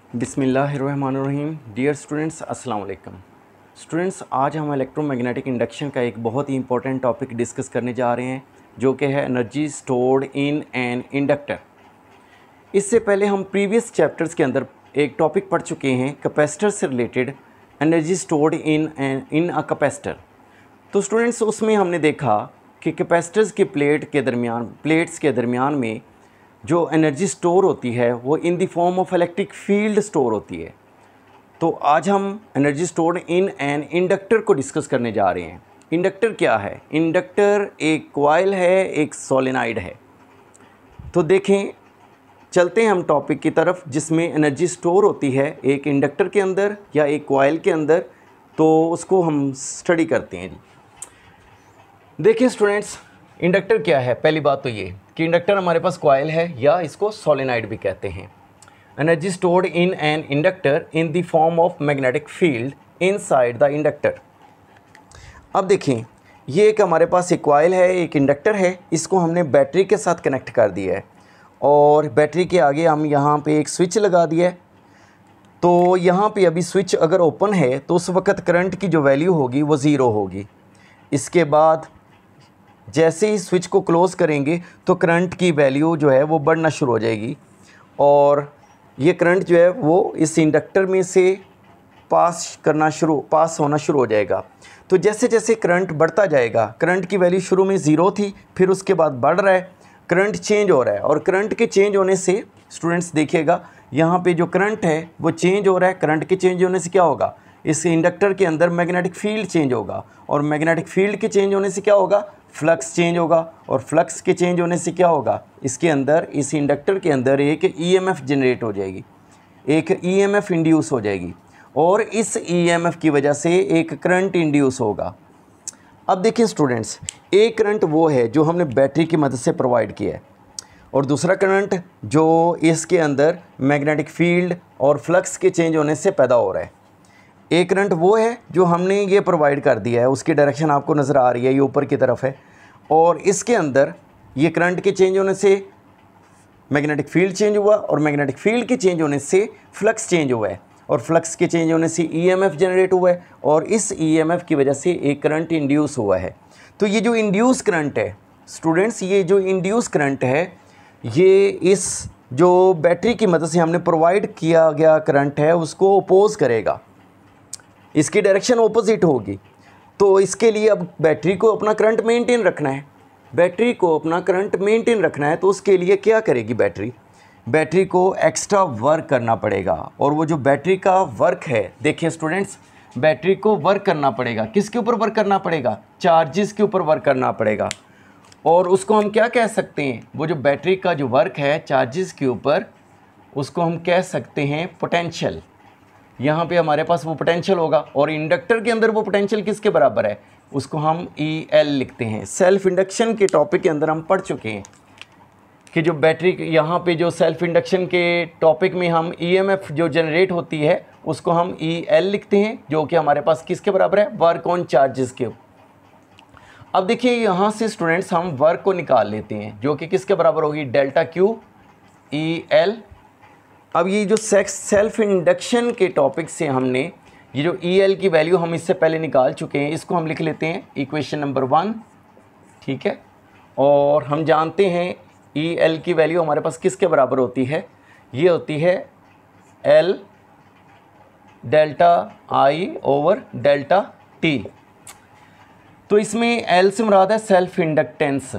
बिस्मिल्लाहिर्रहमानिर्रहीम। Dear students, अस्सलाम वालेकुम। स्टूडेंट्स, आज हम इलेक्ट्रोमैग्नेटिक इंडक्शन का एक बहुत ही इंपॉर्टेंट टॉपिक डिस्कस करने जा रहे हैं, जो कि है energy stored in an inductor. इससे पहले हम प्रीवियस चैप्टर्स के अंदर एक टॉपिक पढ़ चुके हैं कैपेसिटर से related, energy stored in a capacitor. तो स्टूडेंट्स, उसमें हमने देखा कि कैपेसिटर्स के प्लेट्स के दरमियान में जो एनर्जी स्टोर होती है वो in the form of electric field store होती है। तो आज हम energy stored in an inductor को डिस्कस करने जा रहे हैं। इंडक्टर क्या है? इंडक्टर एक कॉइल है, एक सोलेनॉइड है। तो देखें, चलते हैं हम टॉपिक की तरफ जिसमें एनर्जी स्टोर होती है एक इंडक्टर के अंदर या एक कॉइल के अंदर। तो उसको हम स्टडी करते हैं जी। देखिए स्टूडेंट्स, इंडक्टर क्या है? पहली बात तो ये कि इंडक्टर हमारे पास कॉइल है या इसको सोलेनॉइड भी कहते हैं। Energy stored in an inductor in the form of magnetic field inside the inductor. अब देखें, ये एक हमारे पास एक कॉइल है, एक इंडक्टर है। इसको हमने बैटरी के साथ कनेक्ट कर दिया है और बैटरी के आगे हम यहाँ पे एक स्विच लगा दिया है। तो यहाँ पे अभी स्विच अगर ओपन है तो उस वक्त करंट की जो वैल्यू होगी वो ज़ीरो होगी। इसके बाद जैसे ही स्विच को क्लोज़ करेंगे तो करंट की वैल्यू जो है वो बढ़ना शुरू हो जाएगी और ये करंट जो है वो इस इंडक्टर में से पास होना शुरू हो जाएगा। तो जैसे जैसे करंट बढ़ता जाएगा, करंट की वैल्यू शुरू में ज़ीरो थी, फिर उसके बाद बढ़ रहा है, करंट चेंज हो रहा है। और करंट के चेंज होने से स्टूडेंट्स देखिएगा, यहाँ पे जो करंट है वो चेंज हो रहा है। करंट के चेंज होने से क्या होगा? इस इंडक्टर के अंदर मैग्नेटिक फील्ड चेंज होगा और मैग्नेटिक फील्ड के चेंज होने से क्या होगा? फ्लक्स चेंज होगा और फ्लक्स के चेंज होने से क्या होगा? इसके अंदर, इस इंडक्टर के अंदर एक ईएमएफ जनरेट हो जाएगी, एक ईएमएफ इंड्यूस हो जाएगी और इस ईएमएफ की वजह से एक करंट इंड्यूस होगा। अब देखिए स्टूडेंट्स, एक करंट वो है जो हमने बैटरी की मदद से प्रोवाइड किया है और दूसरा करंट जो इसके अंदर मैग्नेटिक फील्ड और फ्लक्स के चेंज होने से पैदा हो रहा है। एक करंट वो है जो हमने ये प्रोवाइड कर दिया है, उसकी डायरेक्शन आपको नज़र आ रही है, ये ऊपर की तरफ है और इसके अंदर ये करंट के चेंज होने से मैग्नेटिक फील्ड चेंज हुआ और मैग्नेटिक फील्ड के चेंज होने से फ्लक्स चेंज हुआ है और फ्लक्स के चेंज होने से ईएमएफ जनरेट हुआ है और इस ईएमएफ की वजह से एक करंट इंड्यूस हुआ है। तो ये जो इंड्यूस करंट है स्टूडेंट्स, ये जो इंड्यूस करंट है ये इस जो बैटरी की मदद से हमने प्रोवाइड किया गया करंट है उसको अपोज करेगा, इसकी डायरेक्शन ऑपोजिट होगी। तो इसके लिए अब बैटरी को अपना करंट मेंटेन रखना है, तो उसके लिए क्या करेगी बैटरी को एक्स्ट्रा वर्क करना पड़ेगा। और वो जो बैटरी का वर्क है, देखिए स्टूडेंट्स, बैटरी को वर्क करना पड़ेगा। किसके ऊपर वर्क करना पड़ेगा? चार्जेस के ऊपर वर्क करना पड़ेगा। और उसको हम क्या कह सकते हैं? वो जो बैटरी का जो वर्क है चार्जेस के ऊपर, उसको हम कह सकते हैं पोटेंशियल। यहाँ पे हमारे पास वो पोटेंशियल होगा और इंडक्टर के अंदर वो पोटेंशियल किसके बराबर है? उसको हम EL लिखते हैं। सेल्फ इंडक्शन के टॉपिक के अंदर हम पढ़ चुके हैं कि जो बैटरी, यहाँ पे जो सेल्फ इंडक्शन के टॉपिक में हम EMF जो जनरेट होती है उसको हम EL लिखते हैं, जो कि हमारे पास किसके बराबर है? वर्क ऑन चार्जेस के। अब देखिए, यहाँ से स्टूडेंट्स हम वर्क को निकाल लेते हैं, जो कि किसके बराबर होगी? Delta Q EL। अब ये जो सेल्फ इंडक्शन के टॉपिक से हमने ये जो EL की वैल्यू हम इससे पहले निकाल चुके हैं, इसको हम लिख लेते हैं इक्वेशन नंबर 1, ठीक है। और हम जानते हैं EL की वैल्यू हमारे पास किसके बराबर होती है? ये होती है L delta I over delta T। तो इसमें L से मुराद है सेल्फ इंडक्टेंस,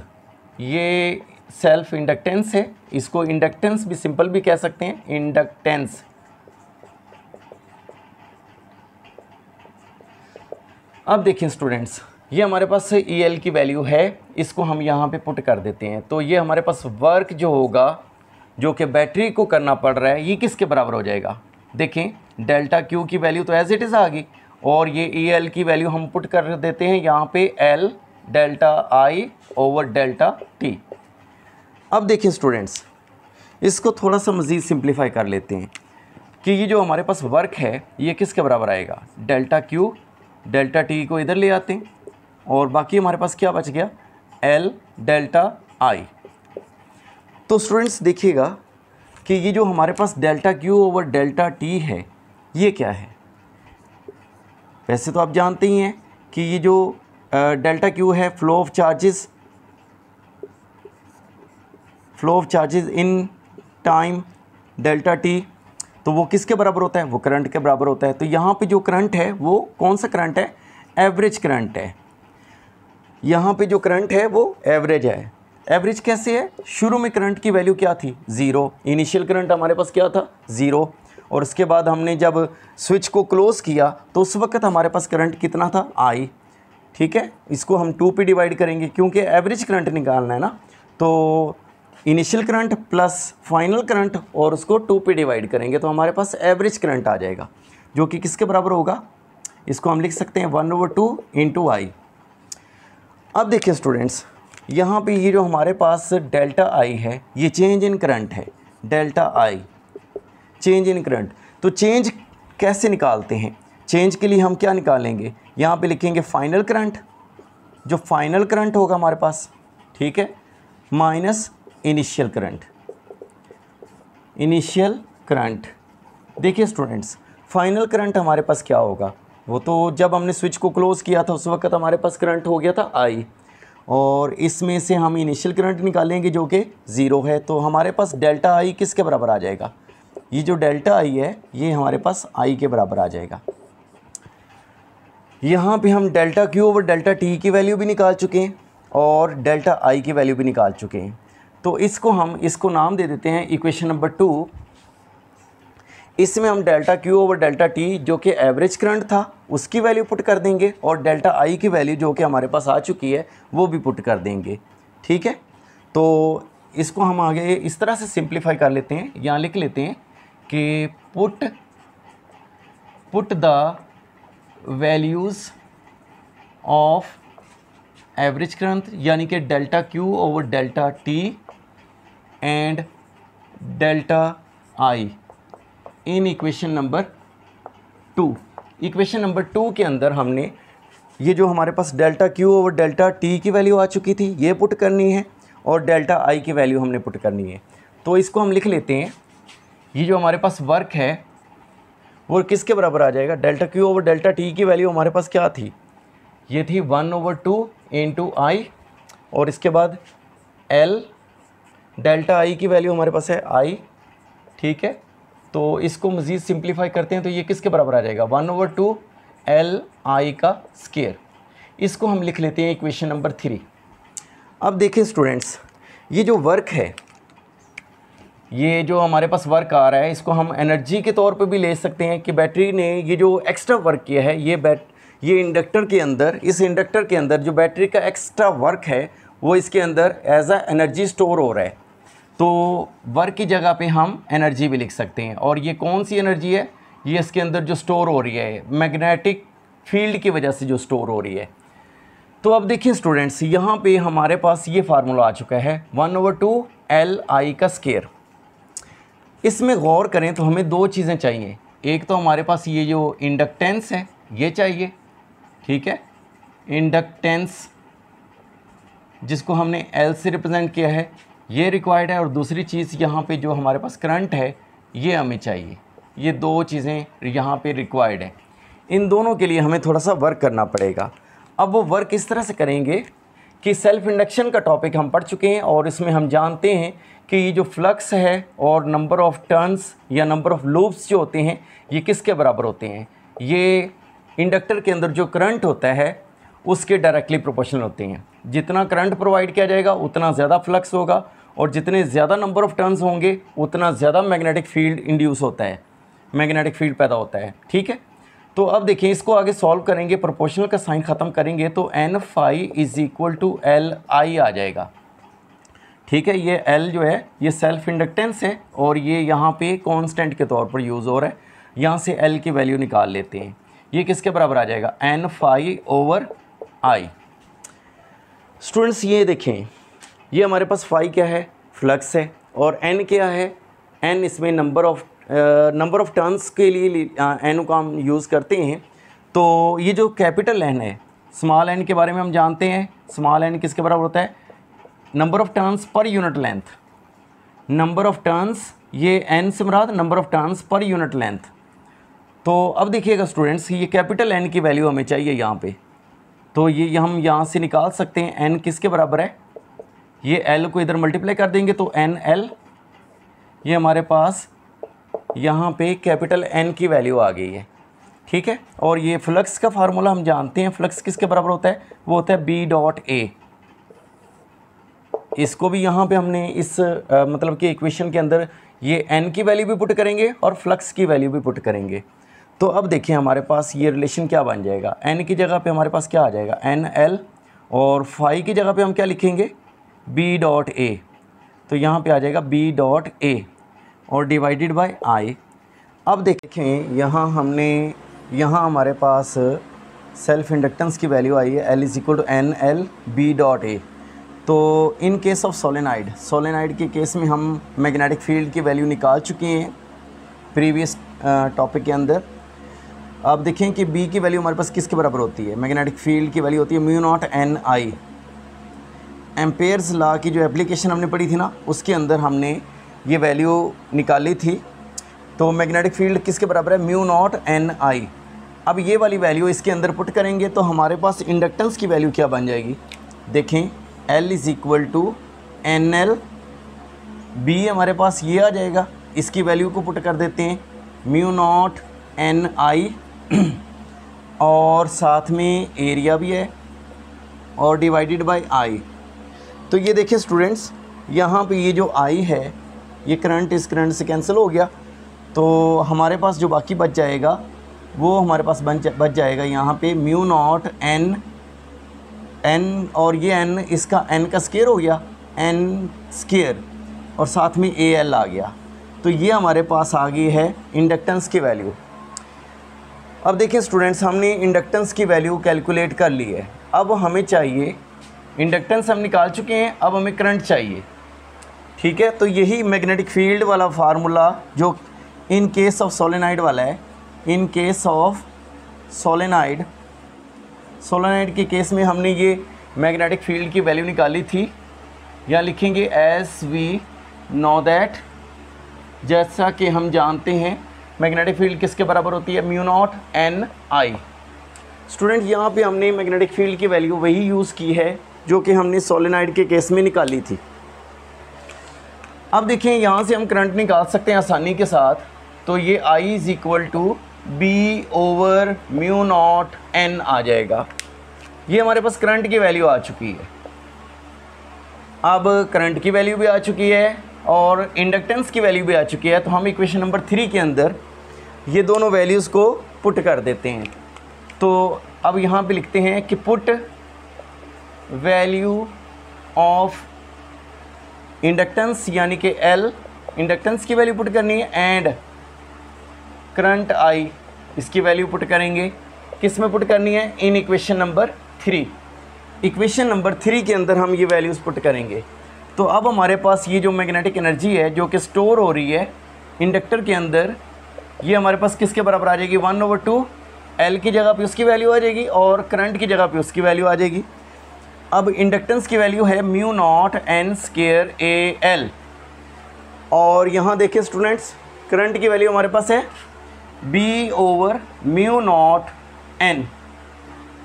ये सेल्फ इंडक्टेंस है, इसको इंडक्टेंस भी सिंपल भी कह सकते हैं, इंडक्टेंस। अब देखिए स्टूडेंट्स, ये हमारे पास EL की वैल्यू है, इसको हम यहाँ पे पुट कर देते हैं। तो ये हमारे पास वर्क जो होगा, जो कि बैटरी को करना पड़ रहा है, ये किसके बराबर हो जाएगा? देखें, डेल्टा Q की वैल्यू तो एज इट इज़ आ गई और ये EL की वैल्यू हम पुट कर देते हैं यहाँ पे L delta I over delta T। अब देखिए स्टूडेंट्स, इसको थोड़ा सा मज़ीद सिंप्लीफाई कर लेते हैं कि ये जो हमारे पास वर्क है ये किसके बराबर आएगा? डेल्टा Q, डेल्टा T को इधर ले आते हैं और बाकी हमारे पास क्या बच गया? L delta I। तो स्टूडेंट्स देखिएगा कि ये जो हमारे पास delta Q over delta T है ये क्या है। वैसे तो आप जानते ही हैं कि ये जो डेल्टा क्यू है flow of charges in time delta T, तो वो किसके बराबर होता है, वो करंट के बराबर होता है। तो यहाँ पे जो करंट है वो कौन सा करंट है, एवरेज करंट है। यहाँ पे जो करंट है वो एवरेज है। एवरेज कैसे है, शुरू में करंट की वैल्यू क्या थी, ज़ीरो। इनिशियल करंट हमारे पास क्या था, ज़ीरो। और उसके बाद हमने जब स्विच को क्लोज़ किया तो उस वक्त हमारे पास करंट कितना था, आई। ठीक है, इसको हम 2 पे डिवाइड करेंगे क्योंकि एवरेज करंट निकालना है ना। तो initial current plus final current और उसको 2 पे डिवाइड करेंगे तो हमारे पास एवरेज करंट आ जाएगा, जो कि किसके बराबर होगा, इसको हम लिख सकते हैं 1/2 इंटू आई। अब देखिए स्टूडेंट्स, यहाँ पे ये जो हमारे पास डेल्टा आई है ये चेंज इन करंट है, delta I change in current. तो चेंज कैसे निकालते हैं, चेंज के लिए हम क्या निकालेंगे, यहाँ पे लिखेंगे फाइनल करंट, जो फाइनल करंट होगा हमारे पास, ठीक है, minus initial current. Initial current, देखिए स्टूडेंट्स, फाइनल करंट हमारे पास क्या होगा, वो तो जब हमने स्विच को क्लोज़ किया था उस वक्त हमारे पास करंट हो गया था आई, और इसमें से हम इनिशियल करंट निकालेंगे जो कि ज़ीरो है। तो हमारे पास डेल्टा आई किसके बराबर आ जाएगा, ये जो डेल्टा आई है ये हमारे पास आई के बराबर आ जाएगा। यहाँ पे हम delta Q over delta T की वैल्यू भी निकाल चुके हैं और डेल्टा आई की वैल्यू भी निकाल चुके हैं। तो इसको नाम दे देते हैं इक्वेशन नंबर 2। इसमें हम delta Q over delta T जो कि एवरेज करंट था उसकी वैल्यू पुट कर देंगे और डेल्टा आई की वैल्यू जो कि हमारे पास आ चुकी है वो भी पुट कर देंगे। ठीक है, तो इसको हम आगे इस तरह से सिंप्लीफाई कर लेते हैं, यहाँ लिख लेते हैं कि put the values of average current यानी कि delta Q over delta T and delta I in equation number 2। Equation number 2 के अंदर हमने ये जो हमारे पास delta Q over delta T की वैल्यू आ चुकी थी ये पुट करनी है और डेल्टा आई की वैल्यू हमने पुट करनी है। तो इसको हम लिख लेते हैं, ये जो हमारे पास वर्क है वो किसके बराबर आ जाएगा, delta Q over delta T की वैल्यू हमारे पास क्या थी, ये थी 1/2 इंटू आई, और इसके बाद एल, डेल्टा आई की वैल्यू हमारे पास है आई। ठीक है, तो इसको मज़ीद सिंप्लीफाई करते हैं तो ये किसके बराबर आ जाएगा, 1/2 एल आई का स्क्वायर। इसको हम लिख लेते हैं इक्वेशन नंबर 3। अब देखें स्टूडेंट्स, ये जो वर्क है, ये जो हमारे पास वर्क आ रहा है इसको हम एनर्जी के तौर पे भी ले सकते हैं कि बैटरी ने ये जो एक्स्ट्रा वर्क किया है ये इंडक्टर के अंदर, इस इंडक्टर के अंदर जो बैटरी का एक्स्ट्रा वर्क है वो इसके अंदर एज अ एनर्जी स्टोर हो रहा है। तो वर्क की जगह पे हम एनर्जी भी लिख सकते हैं, और ये कौन सी एनर्जी है, ये इसके अंदर जो स्टोर हो रही है मैग्नेटिक फील्ड की वजह से जो स्टोर हो रही है। तो अब देखिए स्टूडेंट्स, यहाँ पे हमारे पास ये फार्मूला आ चुका है 1/2 एल आई का स्क्वायर। इसमें गौर करें तो हमें दो चीज़ें चाहिए, एक तो हमारे पास ये जो इंडक्टेंस है ये चाहिए, ठीक है, इंडक्टेंस जिसको हमने एल से रिप्रेजेंट किया है ये रिक्वायर्ड है, और दूसरी चीज़ यहाँ पे जो हमारे पास करंट है ये हमें चाहिए। ये दो चीज़ें यहाँ पे रिक्वायर्ड है, इन दोनों के लिए हमें थोड़ा सा वर्क करना पड़ेगा। अब वो वर्क इस तरह से करेंगे कि सेल्फ इंडक्शन का टॉपिक हम पढ़ चुके हैं और इसमें हम जानते हैं कि ये जो फ्लक्स है और नंबर ऑफ़ टर्न्स या नंबर ऑफ़ लूप्स जो होते हैं ये किसके बराबर होते हैं, ये इंडक्टर के अंदर जो करंट होता है उसके डायरेक्टली प्रोपोर्शनल होते हैं। जितना करंट प्रोवाइड किया जाएगा उतना ज़्यादा फ्लक्स होगा, और जितने ज़्यादा नंबर ऑफ़ टर्न्स होंगे उतना ज़्यादा मैग्नेटिक फील्ड इंड्यूस होता है, मैग्नेटिक फील्ड पैदा होता है। ठीक है, तो अब देखिए इसको आगे सॉल्व करेंगे, प्रोपोर्शनल का साइन ख़त्म करेंगे तो N phi is equal to L I आ जाएगा। ठीक है, ये एल जो है ये सेल्फ इंडक्टेंस है और ये यहाँ पे कांस्टेंट के तौर पर यूज़ हो रहा है। यहाँ से एल की वैल्यू निकाल लेते हैं, ये किसके बराबर आ जाएगा, N phi over I. Students ये देखें, ये हमारे पास फाई क्या है, फ्लक्स है, और एन क्या है, एन इसमें नंबर ऑफ़ टर्न्स के लिए एन को हम यूज़ करते हैं। तो ये जो कैपिटल एन है, स्मॉल एन के बारे में हम जानते हैं, स्मॉल एन किसके बराबर होता है, number of turns per unit length, number of turns ये n से मुराद number of turns per unit length. तो अब देखिएगा स्टूडेंट्स, ये कैपिटल N की वैल्यू हमें चाहिए यहाँ पे, तो ये हम यहाँ से निकाल सकते हैं n किसके बराबर है, ये l को इधर मल्टीप्लाई कर देंगे तो NL, ये हमारे पास यहाँ पे कैपिटल N की वैल्यू आ गई है, ठीक है। और ये फ्लक्स का फार्मूला हम जानते हैं, फ्लक्स किसके बराबर होता है, वो होता है B डॉट A। इसको भी यहाँ पे हमने इस मतलब कि इक्वेशन के अंदर ये n की वैल्यू भी पुट करेंगे और फ्लक्स की वैल्यू भी पुट करेंगे। तो अब देखिए हमारे पास ये रिलेशन क्या बन जाएगा, n की जगह पे हमारे पास क्या आ जाएगा NL, और फाई की जगह पे हम क्या लिखेंगे B डॉट A, तो यहाँ पे आ जाएगा B डॉट A और डिवाइडेड बाय I। अब देखें यहाँ हमारे पास सेल्फ इंडक्टेंस की वैल्यू आई है L is equal to NL B dot A। तो इन केस ऑफ सोलेनाइड के केस में हम मैग्नेटिक फील्ड की वैल्यू निकाल चुके हैं प्रीवियस टॉपिक के अंदर। अब देखें कि B की वैल्यू हमारे पास किसके बराबर होती है, मैग्नेटिक फील्ड की वैल्यू होती है mu naught NI। Ampere's law की जो एप्लीकेशन हमने पढ़ी थी ना, उसके अंदर हमने ये वैल्यू निकाली थी। तो मैग्नेटिक फील्ड किसके बराबर है, म्यू नॉट NI। अब ये वाली वैल्यू इसके अंदर पुट करेंगे तो हमारे पास इंडक्टेंस की वैल्यू क्या बन जाएगी, देखें L is equal to NL, B हमारे पास ये आ जाएगा, इसकी वैल्यू को पुट कर देते हैं म्यू नॉट NI, और साथ में एरिया भी है और डिवाइडेड बाय I। तो ये देखिए स्टूडेंट्स, यहाँ पे ये जो I है ये करंट इस करंट से कैंसिल हो गया, तो हमारे पास जो बाकी बच जाएगा वो हमारे पास बच जाएगा यहाँ पे म्यू नॉट n, और ये n इसका n का स्केयर हो गया n स्केयर, और साथ में AL आ गया। तो ये हमारे पास आ गई है इंडक्टेंस की वैल्यू। अब देखिए स्टूडेंट्स, हमने इंडक्टेंस की वैल्यू कैलकुलेट कर ली है। अब हमें चाहिए, इंडक्टेंस हम निकाल चुके हैं, अब हमें करंट चाहिए, ठीक है। तो यही मैग्नेटिक फील्ड वाला फार्मूला जो इन केस ऑफ सोलेनाइड वाला है, इन केस ऑफ सोलेनाइड के केस में हमने ये मैग्नेटिक फील्ड की वैल्यू निकाली थी। यहाँ लिखेंगे एस वी नो दैट, जैसा कि हम जानते हैं मैग्नेटिक फील्ड किसके बराबर होती है, म्यू नॉट NI। स्टूडेंट यहाँ पे हमने मैग्नेटिक फील्ड की वैल्यू वही यूज़ की है जो कि हमने सोलेनाइड के केस में निकाली थी। अब देखिए यहाँ से हम करंट निकाल सकते हैं आसानी के साथ। तो ये I is equal to B over mu naught N आ जाएगा। ये हमारे पास करंट की वैल्यू आ चुकी है। अब करंट की वैल्यू भी आ चुकी है और इंडक्टेंस की वैल्यू भी आ चुकी है। तो हम इक्वेशन नंबर 3 के अंदर ये दोनों वैल्यूज़ को पुट कर देते हैं। तो अब यहाँ पे लिखते हैं कि पुट वैल्यू ऑफ इंडक्टेंस यानी कि L, इंडक्टेंस की वैल्यू पुट करनी है, एंड करंट I, इसकी वैल्यू पुट करेंगे। किस में पुट करनी है, इन इक्वेशन नंबर 3। इक्वेशन नंबर 3 के अंदर हम ये वैल्यूज़ पुट करेंगे। तो अब हमारे पास ये जो मैग्नेटिक एनर्जी है जो कि स्टोर हो रही है इंडक्टर के अंदर, ये हमारे पास किसके बराबर आ जाएगी, 1/2। L की जगह पे उसकी वैल्यू आ जाएगी और करंट की जगह पे उसकी वैल्यू आ जाएगी। अब इंडक्टेंस की वैल्यू है mu naught N square AL, और यहाँ देखिए स्टूडेंट्स करंट की वैल्यू हमारे पास है B over mu naught N।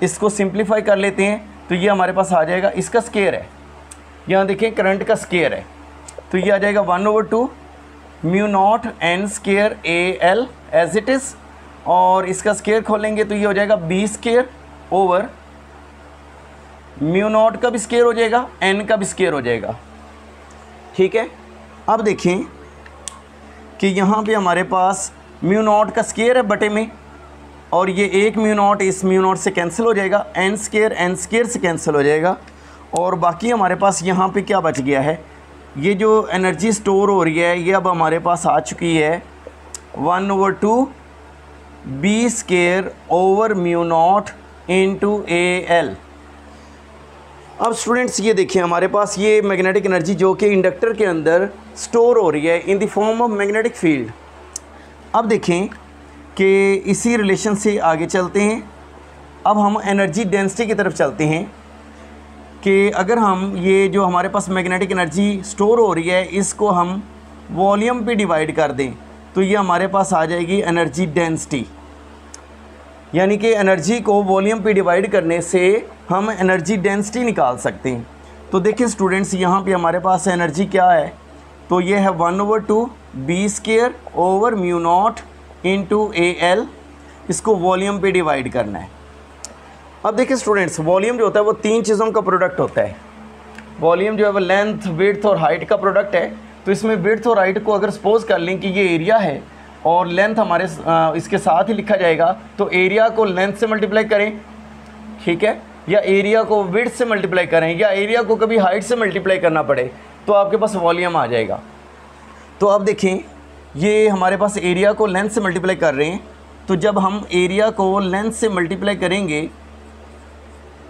इसको सिंप्लीफाई कर लेते हैं तो ये हमारे पास आ जाएगा, इसका स्क्वायर है, यहाँ देखिए करंट का स्क्वायर है, तो ये आ जाएगा 1/2 mu naught N square AL as it is, और इसका स्क्वायर खोलेंगे तो ये हो जाएगा B square over mu naught का भी स्क्वायर हो जाएगा, N का भी स्क्वायर हो जाएगा, ठीक है। अब देखें कि यहाँ पे हमारे पास म्यू नॉट का स्क्वायर है बटे में, और ये एक म्यू नॉट इस म्यू नॉट से कैंसिल हो जाएगा, N स्क्वायर से कैंसिल हो जाएगा, और बाकी हमारे पास यहाँ पे क्या बच गया है, ये जो एनर्जी स्टोर हो रही है ये अब हमारे पास आ चुकी है 1/2 B square over mu naught into AL। अब स्टूडेंट्स ये देखिए हमारे पास ये मैग्नेटिक एनर्जी जो कि इंडक्टर के अंदर स्टोर हो रही है in the form of magnetic field. अब देखें कि इसी रिलेशन से आगे चलते हैं। अब हम एनर्जी डेंसिटी की तरफ चलते हैं कि अगर हम ये जो हमारे पास मैग्नेटिक एनर्जी स्टोर हो रही है इसको हम वॉल्यूम पे डिवाइड कर दें तो ये हमारे पास आ जाएगी एनर्जी डेंसिटी। यानी कि एनर्जी को वॉल्यूम पे डिवाइड करने से हम एनर्जी डेंसिटी निकाल सकते हैं। तो देखिए स्टूडेंट्स, यहाँ पे हमारे पास एनर्जी क्या है, तो ये है 1/2 B² over mu naught into AL। इसको वॉल्यूम पे डिवाइड करना है। अब देखिए स्टूडेंट्स, वॉल्यूम जो होता है वो 3 चीज़ों का प्रोडक्ट होता है। वॉल्यूम जो है वो लेंथ, विड्थ और हाइट का प्रोडक्ट है। तो इसमें विड्थ और हाइट को अगर सपोज कर लें कि ये एरिया है और लेंथ हमारे इसके साथ ही लिखा जाएगा, तो एरिया को लेंथ से मल्टीप्लाई करें, ठीक है, या एरिया को विड्थ से मल्टीप्लाई करें, या एरिया को कभी हाइट से मल्टीप्लाई करना पड़े तो आपके पास वॉल्यूम आ जाएगा। तो अब देखें, ये हमारे पास एरिया को लेंथ से मल्टीप्लाई कर रहे हैं, तो जब हम एरिया को लेंथ से मल्टीप्लाई करेंगे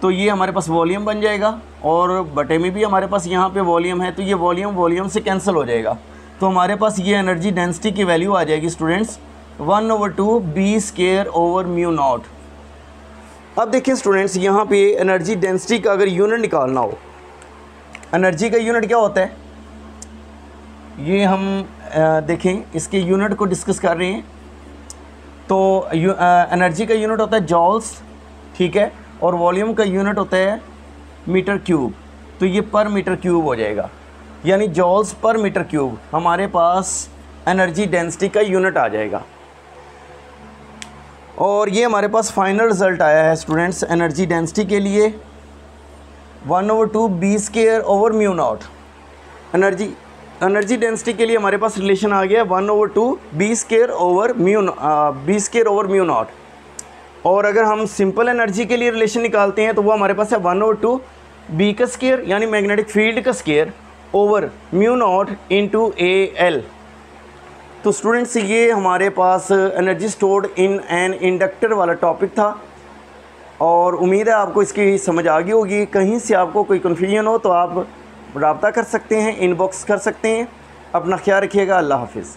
तो ये हमारे पास वॉल्यूम बन जाएगा, और बटे में भी हमारे पास यहाँ पे वॉल्यूम है, तो ये वॉल्यूम से कैंसिल हो जाएगा। तो हमारे पास ये एनर्जी डेंसिटी की वैल्यू आ जाएगी students 1/2 B² over mu not. अब देखिए स्टूडेंट्स, यहाँ पे एनर्जी डेंसिटी का अगर यूनिट निकालना हो, एनर्जी का यूनिट क्या होता है, ये हम देखें, इसके यूनिट को डिस्कस कर रहे हैं। तो एनर्जी का यूनिट होता है जॉल्स, ठीक है, और वॉल्यूम का यूनिट होता है मीटर क्यूब। तो ये पर मीटर क्यूब हो जाएगा, यानी जॉल्स पर मीटर क्यूब हमारे पास एनर्जी डेंसिटी का यूनिट आ जाएगा। और ये हमारे पास फाइनल रिज़ल्ट आया है स्टूडेंट्स एनर्जी डेंसिटी के लिए 1/2 B² over mu not. Energy density के लिए हमारे पास रिलेशन आ गया 1/2 B² ओवर म्यू नॉट। और अगर हम सिंपल एनर्जी के लिए रिलेशन निकालते हैं तो वो हमारे पास है 1/2 B² यानी मैग्नेटिक फील्ड का square over mu naught into AL। तो स्टूडेंट्स, ये हमारे पास energy stored in an inductor वाला टॉपिक था, और उम्मीद है आपको इसकी समझ आ गई होगी। कहीं से आपको कोई कन्फ्यूजन हो तो आप रब्ता कर सकते हैं, इनबॉक्स कर सकते हैं। अपना ख्याल रखिएगा। अल्लाह हाफिज़।